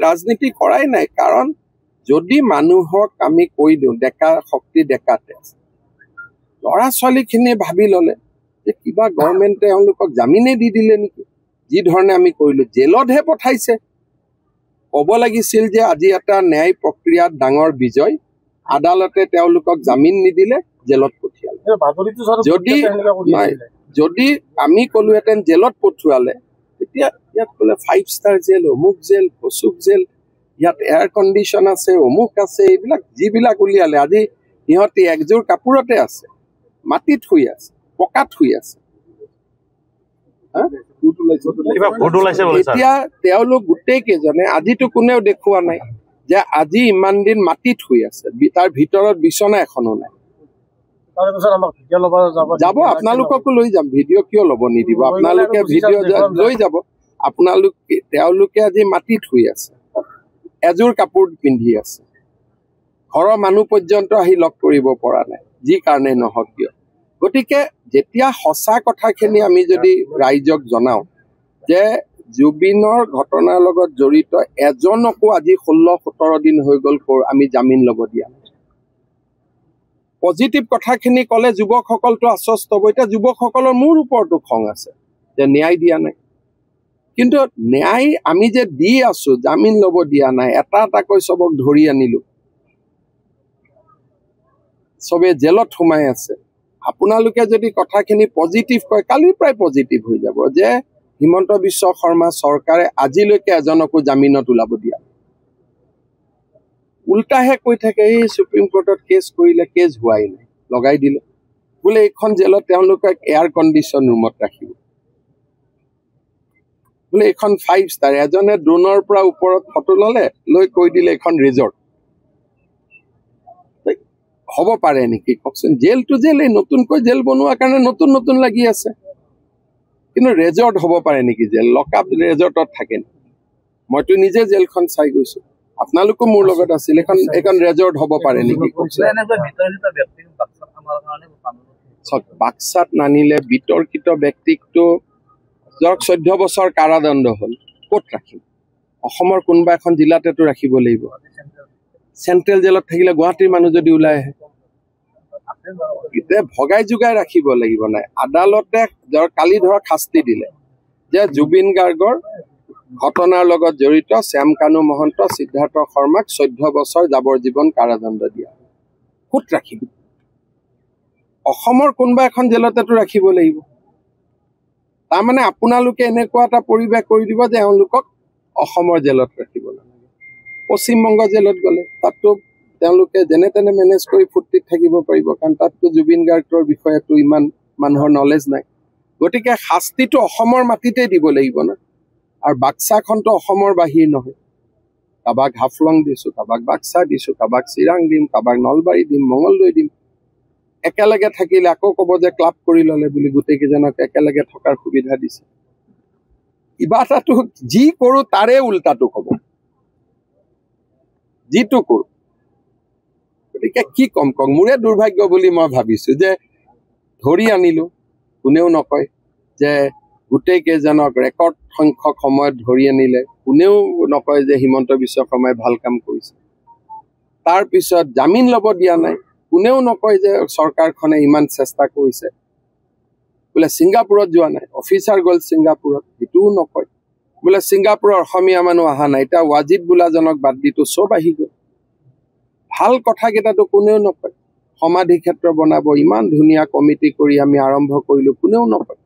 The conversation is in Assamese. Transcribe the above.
ৰাজনীতি কৰাই নাই কাৰণ যদি মানুহক আমি কৈ দিওঁ ডেকা শক্তি ডেকাতে ল'ৰা ছোৱালীখিনি ভাবি ল'লে যে কিবা গভৰ্ণমেণ্টে তেওঁলোকক জামিনে দি দিলে নেকি যি ধৰণে আমি কৰিলোঁ জেলতহে পঠাইছে ক'ব লাগিছিল যে আজি এটা ন্যায় প্ৰক্ৰিয়াত ডাঙৰ বিজয় আদালতে তেওঁলোকক জামিন নিদিলে জেলত পঠিয়ালে যদি আমি ক'লোহেঁতেন জেলত পঠোৱালে তেতিয়া ইয়াত ক'লে 5 ষ্টাৰ জেল অমুক জেল কচুক জেল ইয়াত এয়াৰ কণ্ডিশ্যন আছে অমুক আছে এইবিলাক যিবিলাক উলিয়ালে আজি সিহঁতি একযোৰ কাপোৰতে আছে মাটিত শুই আছে পকাত শুই আছে এতিয়া তেওঁলোক গোটেই কেইজনে আজিতো কোনেও দেখুওৱা নাই যে আজি ইমান দিন মাটিত শুই আছে তাৰ ভিতৰত বিচনা এখনো নাই যাব আপোনালোককো লৈ যাম ভিডিঅ' কিয় ল'ব নিদিব আপোনালোকে ভিডিঅ' লৈ যাব তেওঁলোকে আজি মাটিত শুই আছে এযোৰ কাপোৰ পিন্ধি আছে ঘৰৰ মানুহ পৰ্যন্ত আহি লগ কৰিব পৰা নাই যি কাৰণে নহওক কিয় গতিকে যেতিয়া সঁচা কথাখিনি আমি যদি ৰাইজক জনাওঁ যে জুবিনৰ ঘটনাৰ লগত জড়িত এজনকো আজি 16-17 দিন হৈ গ'ল আমি জামিন ল'ব দিয়া নাই পজিটিভ কথাখিনি ক'লে যুৱকসকলটো আশ্বস্ত হ'ব এতিয়া যুৱকসকলৰ মোৰ ওপৰতো খং আছে যে ন্যায় দিয়া নাই কিন্তু ন্যায় আমি যে দি আছো জামিন ল'ব দিয়া নাই এটা এটাকৈ চবক ধৰি আনিলোঁ চবে জেলত সোমাই আছে আপোনালোকে যদি কথাখিনি পজিটিভ কয় কালিৰ পৰাই পজিটিভ হৈ যাব যে হিমন্ত বিশ্ব শৰ্মা চৰকাৰে আজিলৈকে এজনকো জামিনত ওলাব দিয়া উল্টাহে কৈ থাকে এই সুপ্ৰিম কোৰ্টত কেছ কৰিলে কেছ হোৱাই নাই লগাই দিলে বোলে এইখন জেলত তেওঁলোকক এয়াৰ কণ্ডিশ্যন ৰুমত ৰাখিব বোলে এইখন 5 ষ্টাৰ এজনে ড্ৰোনৰ পৰা ওপৰত ফটো ল'লে লৈ কৈ দিলে এইখন ৰিজৰ্ট হ'ব পাৰে নেকি কওকচোন জেলটো জেল এই নতুনকৈ জেল বনোৱাৰ কাৰণে নতুন নতুন লাগি আছে কিন্তু ৰেজৰ্ট হ'ব পাৰে নেকি জেল লকআপ ৰেজৰ্টত থাকে নেকি মইতো নিজে জেলখন চাই গৈছো আপোনালোকো মোৰ লগত আছিল এখন ৰেজৰ্ট হ'ব পাৰে নেকি বাক্সাত নানিলে বিতৰ্কিত ব্যক্তিকটো যাক 14 বছৰ কাৰাদণ্ড হ'ল ক'ত ৰাখিম অসমৰ কোনোবা এখন জিলাতেতো ৰাখিব লাগিব চেণ্ট্ৰেল জেলত থাকিলে গুৱাহাটীৰ মানুহ যদি ওলাই আহে ভগাই যোগাই ৰাখিব লাগিব নাই আদালতে কালি ধৰক শাস্তি দিলে যে জুবিন গাৰ্গৰ ঘটনাৰ লগত জড়িত শ্যাম কানু মহন্ত সিদ্ধাৰ্থ শৰ্মাক 14 বছৰ যাৱজ্জীৱন কাৰাদণ্ড দিয়া ক'ত ৰাখিব অসমৰ কোনোবা এখন জেলতেতো ৰাখিব লাগিব তাৰমানে আপোনালোকে এনেকুৱা এটা পৰিৱেশ কৰি দিব যে এওঁলোকক অসমৰ জেলত ৰাখিব নালাগে পশ্চিমবংগ জেলত গ'লে তাততো তেওঁলোকে যেনে তেনে মেনেজ কৰি ফূৰ্তিত থাকিব পাৰিব কাৰণ তাততো জুবিন গাৰ্গৰ বিষয়েতো ইমান মানুহৰ নলেজ নাই গতিকে শাস্তিটো অসমৰ মাটিতে দিব লাগিব না আৰু বাক্সাখনতো অসমৰ বাহিৰ নহয় কাৰোবাক হাফলং দিছোঁ কাৰোবাক বাক্সা দিছোঁ কাৰোবাক চিৰাং দিম কাৰোবাক নলবাৰী দিম মঙলদৈ দিম একেলগে থাকিলে আকৌ ক'ব যে ক্লাব কৰি ল'লে বুলি গোটেইকেইজনক একেলগে থকাৰ সুবিধা দিছে কিবা এটাতো যি কৰোঁ তাৰে উল্টাটো ক'ব যিটো কৰোঁ গতিকে কি কম কওক মোৰে দুৰ্ভাগ্য বুলি মই ভাবিছোঁ যে ধৰি আনিলোঁ কোনেও নকয় যে গোটেই কেইজনক ৰেকৰ্ড সংখ্যক সময়ত ধৰি আনিলে কোনেও নকয় যে হিমন্ত বিশ্ব শৰ্মাই ভাল কাম কৰিছে তাৰপিছত জামিন ল'ব দিয়া নাই কোনেও নকয় যে চৰকাৰখনে ইমান চেষ্টা কৰিছে বোলে ছিংগাপুৰত যোৱা নাই অফিচাৰ গ'ল ছিংগাপুৰত সেইটোও নকয় বোলে ছিংগাপুৰৰ অসমীয়া মানুহ অহা নাই এতিয়া ৱাজিদ বোলাজনক বাদ দিটো চব আহি গ'ল ভাল কথাকেইটাতো কোনেও নকয় সমাধি ক্ষেত্ৰ বনাব ইমান ধুনীয়া কমিটি কৰি আমি আৰম্ভ কৰিলোঁ কোনেও নকয়